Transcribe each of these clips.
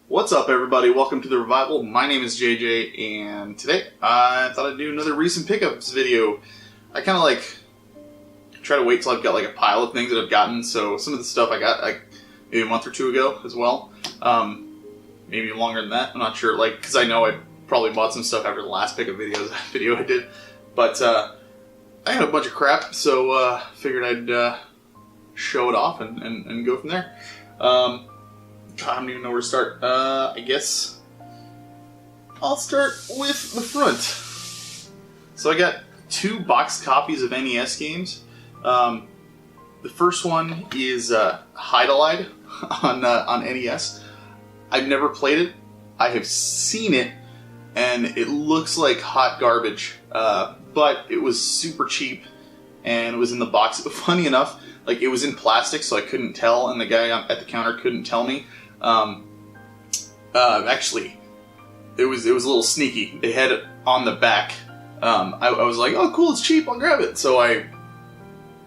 What's up, everybody? Welcome to The Revival. My name is JJ, and today I thought I'd do another recent pickups video. I kind of try to wait till I've got a pile of things that I've gotten, so some of the stuff I got maybe a month or two ago as well. Maybe longer than that, I'm not sure, because I know I probably bought some stuff after the last pickup video I did. But I had a bunch of crap, so figured I'd show it off and go from there. I don't even know where to start. I guess I'll start with the front. So I got 2 boxed copies of NES games. The first one is Hydalide on NES. I've never played it. I have seen it, and it looks like hot garbage. But it was super cheap, and it was in the box. Funny enough, it was in plastic, so I couldn't tell, and the guy at the counter couldn't tell me. Actually, it was a little sneaky. They had it on the back. I was like, oh cool, it's cheap, I'll grab it. So I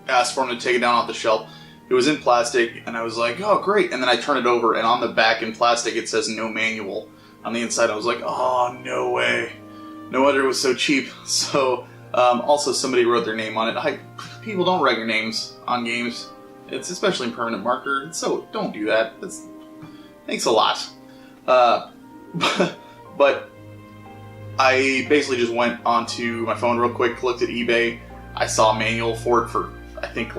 asked for him to take it down off the shelf. It was in plastic, and I was like, oh great. And then I turn it over, and on the back in plastic it says no manual. On the inside I was like, oh no way. No wonder it was so cheap. So, also somebody wrote their name on it. People don't write your names on games. It's especially in permanent marker, so don't do that. Thanks a lot. But I basically just went onto my phone real quick, looked at eBay. I saw a manual for it for, I think,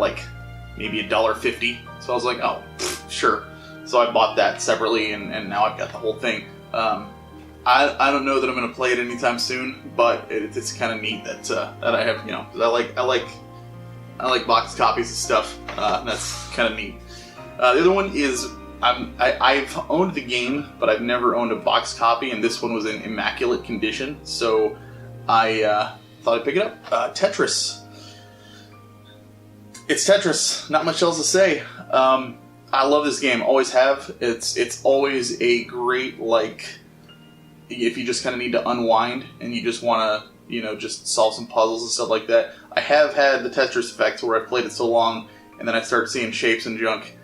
maybe $1.50. So I was like, oh, sure. So I bought that separately, and now I've got the whole thing. I don't know that I'm going to play it anytime soon, but it's kind of neat that I have, because I like boxed copies of stuff. That's kind of neat. The other one is, I've owned the game, but I've never owned a boxed copy, and this one was in immaculate condition, so I thought I'd pick it up. Tetris. It's Tetris. Not much else to say. I love this game. Always have. It's always a great, if you just kind of need to unwind and you just want to, just solve some puzzles and stuff like that. I have had the Tetris effect where I've played it so long, and then I start seeing shapes and junk.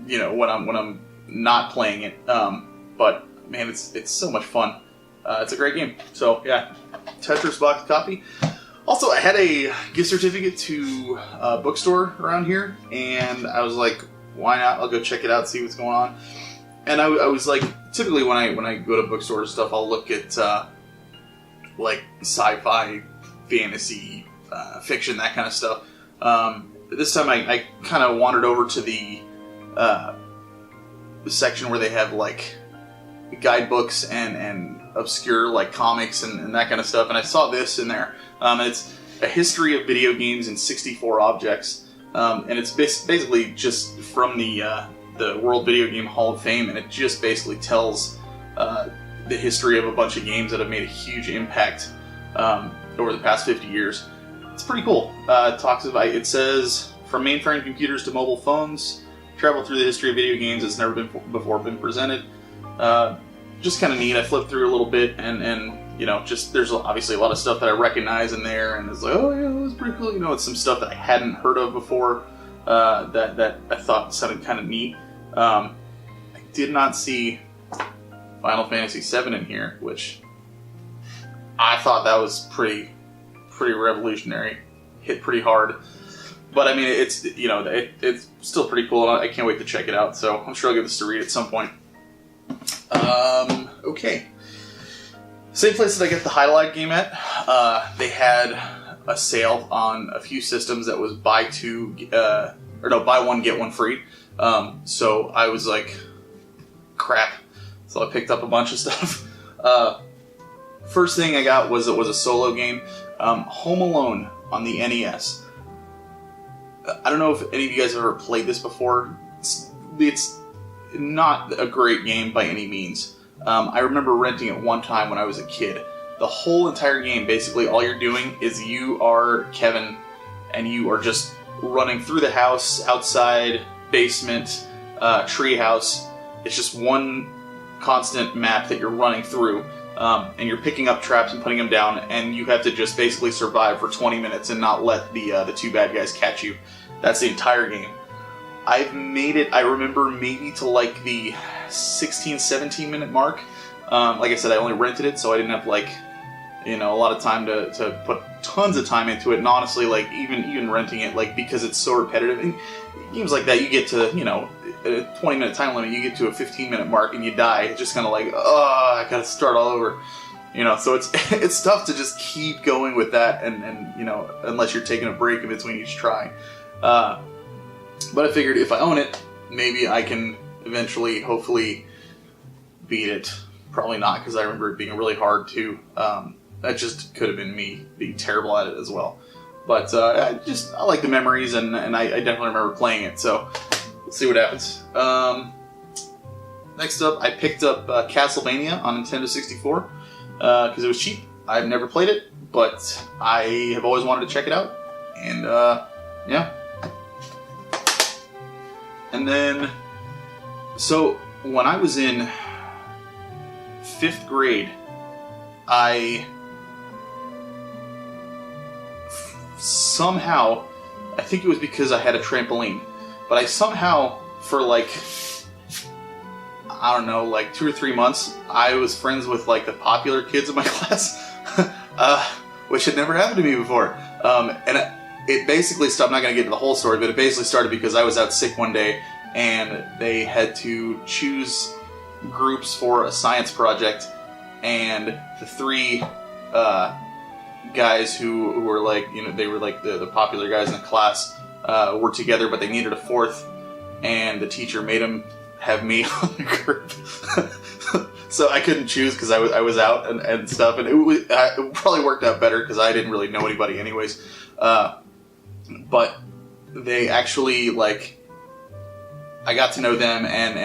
When I'm not playing it. But man, it's so much fun. It's a great game. So yeah, Tetris box copy. Also, I had a gift certificate to a bookstore around here, and I was like, why not? I'll go check it out, see what's going on. And I was like, typically when I go to bookstores and stuff, I'll look at sci-fi, fantasy, fiction, that kind of stuff. This time I kind of wandered over to the section where they have guidebooks and obscure comics and that kind of stuff, and I saw this in there. It's a history of video games in 64 objects, and it's basically just from the World Video Game Hall of Fame, and it just basically tells the history of a bunch of games that have made a huge impact over the past 50 years. It's pretty cool. It says, from mainframe computers to mobile phones, travel through the history of video games that's never before been presented. Just kind of neat. I flipped through a little bit, and there's obviously a lot of stuff that I recognize in there, and it's like, oh yeah, that was pretty cool. It's some stuff that I hadn't heard of before that I thought sounded kind of neat. I did not see Final Fantasy VII in here, which I thought that was pretty revolutionary. Hit pretty hard. But I mean, it's it's still pretty cool, and I can't wait to check it out. So I'm sure I'll give this to read at some point. Okay. Same place that I get the Hydalide game at. They had a sale on a few systems that was buy one get one free. So I was like, crap. So I picked up a bunch of stuff. First thing I got was a solo game, Home Alone on the NES. I don't know if any of you guys have ever played this before. It's not a great game by any means. I remember renting it one time when I was a kid. The whole entire game, basically, all you're doing is you are Kevin, and you are just running through the house, outside, basement, treehouse. It's just one constant map that you're running through, and you're picking up traps and putting them down, and you have to just basically survive for 20 minutes and not let the 2 bad guys catch you. That's the entire game. I've made it, I remember, maybe to like the 16, 17 minute mark. Like I said, I only rented it, so I didn't have like, a lot of time to put tons of time into it. And honestly, like even renting it, like, because it's so repetitive, and games like that, you get to, a 20-minute time limit, you get to a 15-minute mark and you die. It's just kind of like, oh, I gotta start all over. So it's tough to just keep going with that, and unless you're taking a break in between each try. But I figured if I own it, maybe I can eventually, hopefully, beat it. Probably not, because I remember it being really hard too. That just could have been me being terrible at it as well. But I like the memories, and I definitely remember playing it. So let's see what happens. Next up, I picked up Castlevania on Nintendo 64 because it was cheap. I've never played it, but I have always wanted to check it out. And yeah. And then, so when I was in 5th grade, somehow, I think it was because I had a trampoline, but I somehow, for like, I don't know, like 2 or 3 months, I was friends with like the popular kids in my class, which had never happened to me before. And it basically stopped, I'm not going to get into the whole story, but it basically started because I was out sick one day, and they had to choose groups for a science project, and the 3 guys who were like, they were like the popular guys in the class, were together, but they needed a 4th, and the teacher made them have me on the group. So I couldn't choose because I was out and stuff, and it probably worked out better because I didn't really know anybody anyways. But they actually, like, I got to know them, and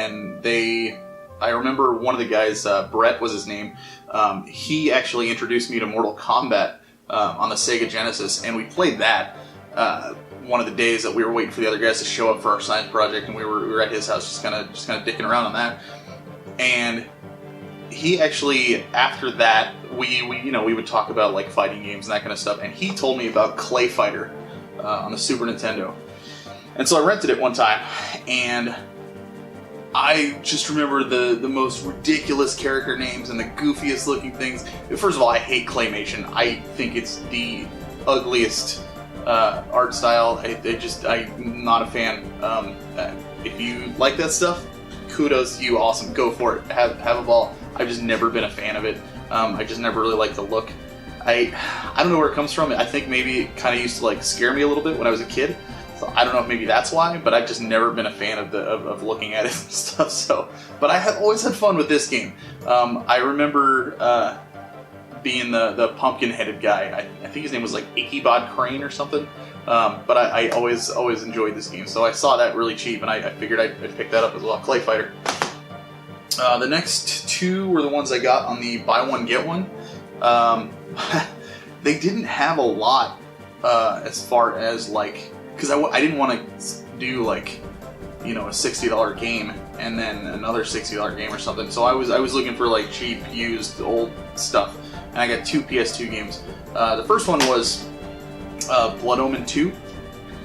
I remember one of the guys, Brett was his name, he actually introduced me to Mortal Kombat on the Sega Genesis, and we played that one of the days that we were waiting for the other guys to show up for our science project, and we were at his house just kind of dicking around on that. And he actually, after that, we would talk about like fighting games and that kind of stuff, and he told me about Clay Fighter on the Super Nintendo. And so I rented it one time, and I just remember the most ridiculous character names and the goofiest looking things. First of all, I hate claymation. I think it's the ugliest art style. I'm not a fan. If you like that stuff, kudos to you. Awesome, go for it. Have a ball. I've just never been a fan of it. I just never really liked the look. I don't know where it comes from. I think maybe it kind of used to like scare me a little bit when I was a kid. So I don't know if maybe that's why, but I've just never been a fan of looking at it and stuff. So, but I have always had fun with this game. I remember being the pumpkin-headed guy. I think his name was like Ichabod Crane or something. But I always enjoyed this game. So I saw that really cheap, and I figured I'd pick that up as well. Clay Fighter. The next 2 were the ones I got on the buy one get one. They didn't have a lot as far as like, because I didn't want to do like, a $60 game and then another $60 game or something. So I was looking for like cheap, used, old stuff, and I got 2 PS2 games. The first one was Blood Omen 2.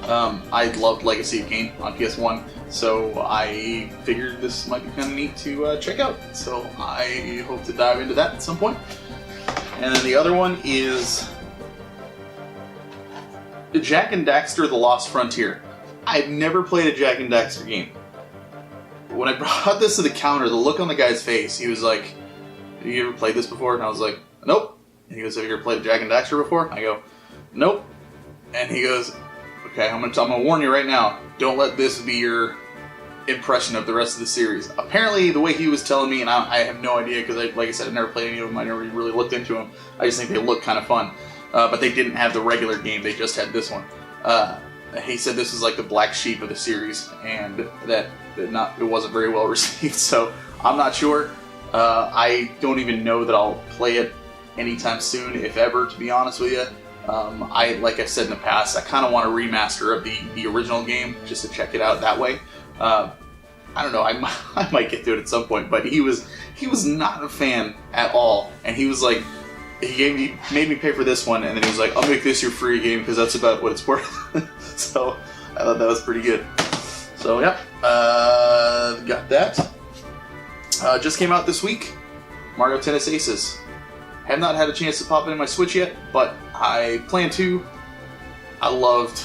I loved Legacy of Kain on PS1, so I figured this might be kind of neat to check out. So I hope to dive into that at some point. And then the other one is Jak and Daxter: The Lost Frontier. I've never played a Jak and Daxter game. When I brought this to the counter, the look on the guy's face, he was like, "Have you ever played this before?" And I was like, "Nope." And he goes, "Have you ever played Jak and Daxter before?" I go, "Nope." And he goes, "Okay, I'm gonna warn you right now. Don't let this be your impression of the rest of the series." Apparently, the way he was telling me, and I have no idea because, like I said, I've never played any of them. I never really looked into them. I just think they look kind of fun. But they didn't have the regular game. They just had this one. He said this is like the black sheep of the series, and that it wasn't very well received. So I'm not sure. I don't even know that I'll play it anytime soon, if ever, to be honest with you. Like I've said in the past, I kind of want a remaster of the original game just to check it out that way. I don't know. I might get to it at some point, but he was not a fan at all, and he was like, he made me pay for this one, and then he was like, "I'll make this your free game because that's about what it's worth." So I thought that was pretty good. So So yeah, got that. Just came out this week. Mario Tennis Aces. Have not had a chance to pop it in my Switch yet, but I plan to. I loved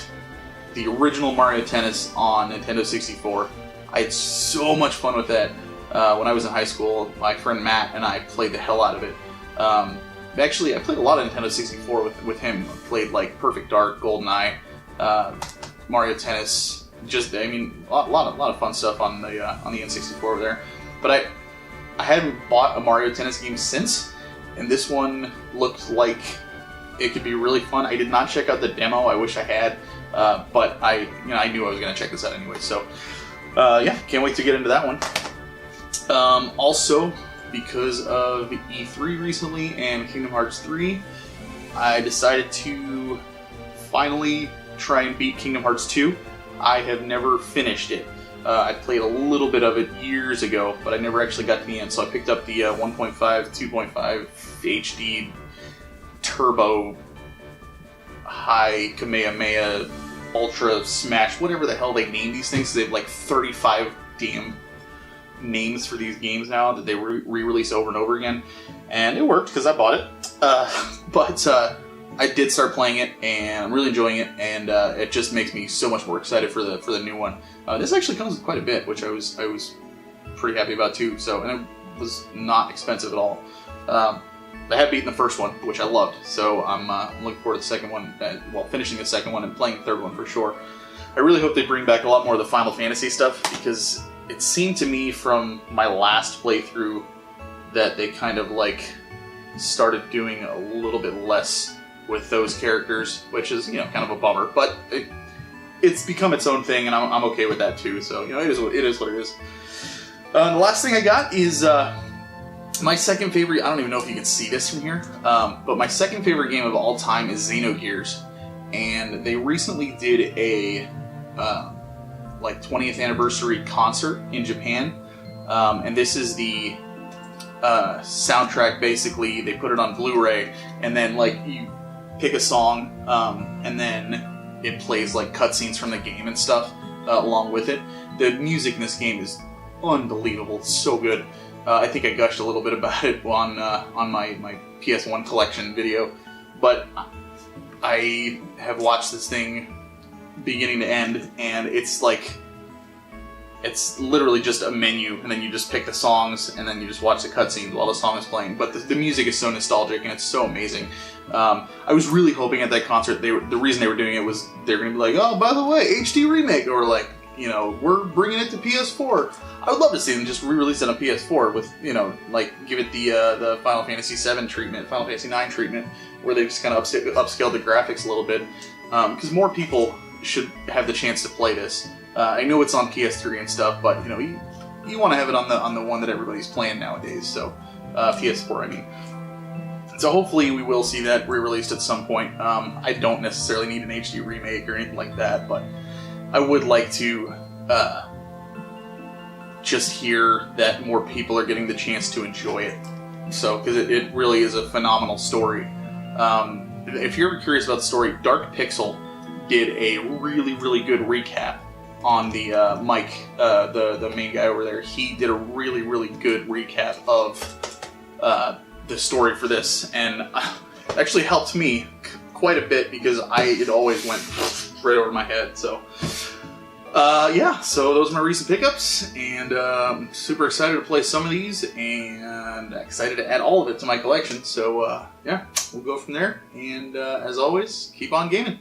the original Mario Tennis on Nintendo 64. I had so much fun with that when I was in high school. My friend Matt and I played the hell out of it. Actually, I played a lot of Nintendo 64 with him. I played like Perfect Dark, GoldenEye, Mario Tennis. Just, I mean, a lot of fun stuff on the N64 over there. But I hadn't bought a Mario Tennis game since, and this one looked like it could be really fun. I did not check out the demo. I wish I had, but I knew I was going to check this out anyway. So, yeah, can't wait to get into that one. Also, because of E3 recently and Kingdom Hearts 3, I decided to finally try and beat Kingdom Hearts 2. I have never finished it. I played a little bit of it years ago, but I never actually got to the end, so I picked up the 1.5, 2.5 HD Turbo High Kamehameha Ultra Smash, whatever the hell they name these things. They have like 35 damn names for these games now that they re-release over and over again, and it worked because I bought it. But I did start playing it, and I'm really enjoying it, and it just makes me so much more excited for the new one. This actually comes with quite a bit, which I was pretty happy about too. So, and it was not expensive at all. I have beaten the first one, which I loved, so I'm looking forward to the second one. Finishing the second one and playing the third one for sure. I really hope they bring back a lot more of the Final Fantasy stuff, because it seemed to me from my last playthrough that they kind of like started doing a little bit less with those characters, which is, kind of a bummer. But it's become its own thing, and I'm okay with that too. So, it is what it is. The last thing I got is my second favorite. I don't even know if you can see this from here, but my second favorite game of all time is Xenogears, and they recently did a 20th anniversary concert in Japan, and this is the soundtrack. Basically, they put it on Blu-ray, and then you pick a song, and then it plays cutscenes from the game and stuff along with it. The music in this game is unbelievable. It's so good. I think I gushed a little bit about it on my PS1 collection video, but I have watched this thing beginning to end, and it's literally just a menu, and then you just pick the songs, and then you just watch the cutscenes while the song is playing. But the music is so nostalgic, and it's so amazing. I was really hoping at that concert, the reason they were doing it was they're going to be like, oh, by the way, HD remake, or we're bringing it to PS4. I would love to see them just re-release it on PS4 with, give it the Final Fantasy VII treatment, Final Fantasy IX treatment, where they just kind of upscale the graphics a little bit, because more people should have the chance to play this. I know it's on PS3 and stuff, but you want to have it on the one that everybody's playing nowadays. So PS4, I mean. So hopefully we will see that re-released at some point. I don't necessarily need an HD remake or anything like that, but I would like to just hear that more people are getting the chance to enjoy it. So, because it really is a phenomenal story. If you're curious about the story, Dark Pixel did a really, really good recap on the Mike, the main guy over there. He did a really, really good recap of the story for this, and actually helped me quite a bit because it always went right over my head. So, yeah, so those are my recent pickups, and super excited to play some of these, and excited to add all of it to my collection. So, yeah, we'll go from there, and as always, keep on gaming.